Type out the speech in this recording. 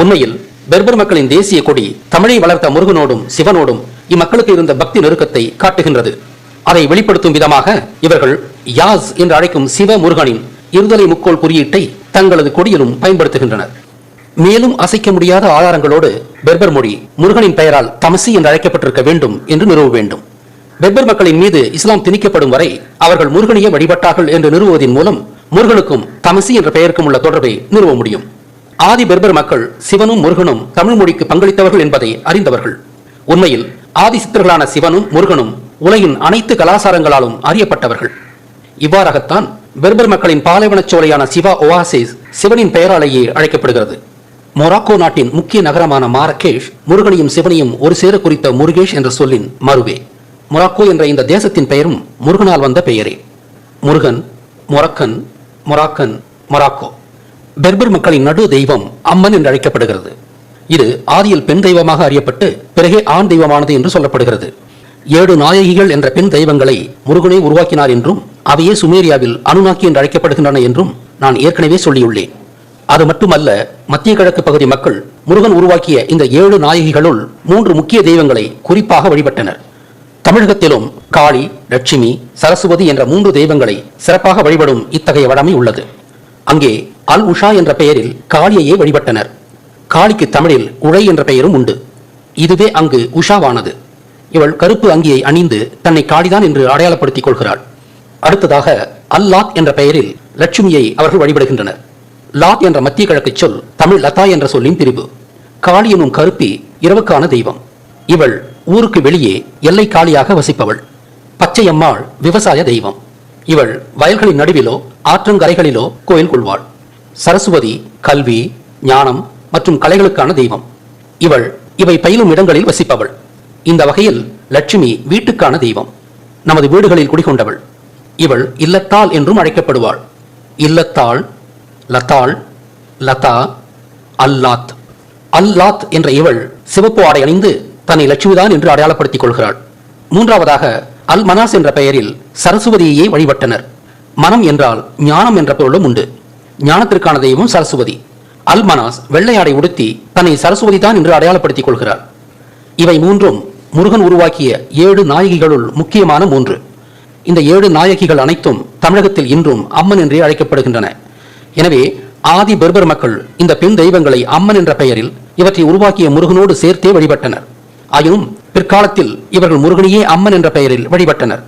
உண்மையில் பெர்பர் மக்களின் தேசிய கொடி தமிழை வளர்த்த முருகனோடும் சிவனோடும் இம்மக்களுக்கு இருந்த பக்தி நெருக்கத்தை காட்டுகின்றது. அதை வெளிப்படுத்தும் விதமாக இவர்கள் யாஸ் என்று அழைக்கும் சிவ முருகனின் இருதலை முக்கோள் குறியீட்டை தங்களது கொடியிலும் பயன்படுத்துகின்றனர். மேலும் அசைக்க முடியாத ஆதாரங்களோடு பெர்பர் மொழி முருகனின் பெயரால் தமசி என்று அழைக்கப்பட்டிருக்க வேண்டும் என்று நிறுவ வேண்டும். பெர்பர் மக்களின் மீது இஸ்லாம் திணிக்கப்படும் வரை அவர்கள் முருகனையே வழிபட்டார்கள் என்று நிறுவுவதன் மூலம் முருகனுக்கும் தமசி என்ற பெயருக்கும் உள்ள தொடர்பை நிறுவ முடியும். ஆதி பெர்பர் மக்கள் சிவனும் முருகனும் தமிழ் மொழிக்கு பங்களித்தவர்கள் என்பதை அறிந்தவர்கள். உண்மையில் ஆதி சித்தர்களான சிவனும் முருகனும் உலகின் அனைத்து கலாச்சாரங்களாலும் அறியப்பட்டவர்கள். இவ்வாறாகத்தான் பெர்பர் மக்களின் பாலைவனச் சோலையான சிவா ஒவாசிஸ் சிவனின் பெயராலேயே அழைக்கப்படுகிறது. மொராக்கோ நாட்டின் முக்கிய நகரமான மாரகேஷ் முருகனையும் சிவனையும் ஒரு சேர குறித்த முருகேஷ் என்ற சொல்லின் மறுவே. மொராக்கோ என்ற இந்த தேசத்தின் பெயரும் முருகனால் வந்த பெயரே. முருகன், மொரக்கன், மொராக்கன், மொராக்கோ. பெர்பர் மக்களின் நடு தெய்வம் அம்மன் என்று அழைக்கப்படுகிறது. இது ஆதியில் பெண் தெய்வமாக அறியப்பட்டு பிறகே ஆண் தெய்வமானது என்று சொல்லப்படுகிறது. 7 நாயகிகள் என்ற பெண் தெய்வங்களை முருகனே உருவாக்கினார் என்றும் அவையே சுமேரியாவில் அனுநாக்கி என்று அழைக்கப்படுகின்றன என்றும் நான் ஏற்கனவே சொல்லியுள்ளேன். அது மட்டுமல்ல, மத்திய கிழக்கு பகுதி மக்கள் முருகன் உருவாக்கிய இந்த 7 நாயகிகளுள் 3 முக்கிய தெய்வங்களை குறிப்பாக வழிபட்டனர். தமிழகத்திலும் காளி, லட்சுமி, சரஸ்வதி என்ற 3 தெய்வங்களை சிறப்பாக வழிபடும் இத்தகைய வழமை உள்ளது. அங்கே அல் உஷா என்ற பெயரில் காளியையே வழிபட்டனர். காளிக்கு தமிழில் உழை என்ற பெயரும் உண்டு. இதுவே அங்கு உஷாவானது. இவள் கருப்பு அங்கியை அணிந்து தன்னை காளிதான் என்று அடையாளப்படுத்திக் கொள்கிறாள். அடுத்ததாக அல் லாத் என்ற பெயரில் லட்சுமியை அவர்கள் வழிபடுகின்றனர். லாத் என்ற மத்திய கிழக்கு சொல் தமிழ் லதா என்ற சொல்லின் பிரிவு. காளி எனும் கருப்பி இரவுக்கான தெய்வம். இவள் ஊருக்கு வெளியே எல்லை காளியாக வசிப்பவள். பச்சையம்மாள் விவசாய தெய்வம். இவள் வயல்களின் நடுவிலோ ஆற்றங்கரைகளிலோ கோயில் கொள்வாள். சரஸ்வதி கல்வி, ஞானம் மற்றும் கலைகளுக்கான தெய்வம். இவை பயிலும் இடங்களில் வசிப்பவள். இந்த வகையில் லட்சுமி வீட்டுக்கான தெய்வம். நமது வீடுகளில் குடிகொண்டவள். இவள் இல்லத்தாள் என்றும் அழைக்கப்படுவாள். இல்லத்தாள், லதாள், லதா, அல்லாத். அல்லாத் என்ற இவள் சிவப்பு ஆடை அணிந்து தன்னை லட்சுமிதான் என்று அடையாளப்படுத்திக் கொள்கிறாள். மூன்றாவதாக அல் மனாஸ் என்ற பெயரில் சரஸ்வதியையே வழிபட்டனர். மனம் என்றால் ஞானம் என்ற பொருளும் உண்டு. ஞானத்திற்கான தெய்வம் சரஸ்வதி. அல் மனாஸ் வெள்ளை ஆடை உடுத்தி தன்னை சரஸ்வதி தான் என்று அடையாளப்படுத்திக் கொள்கிறார். இவை மூன்றும் முருகன் உருவாக்கிய 7 நாயகிகளுள் முக்கியமான 3. இந்த 7 நாயகிகள் அனைத்தும் தமிழகத்தில் இன்றும் அம்மன் என்றே அழைக்கப்படுகின்றன. எனவே ஆதி பெர்பர் மக்கள் இந்த பெண் தெய்வங்களை அம்மன் என்ற பெயரில் இவற்றை உருவாக்கிய முருகனோடு சேர்த்தே வழிபட்டனர். ஆயினும் பிற்காலத்தில் இவர்கள் முருகனையே அம்மன் என்ற பெயரில் வழிபட்டனர்.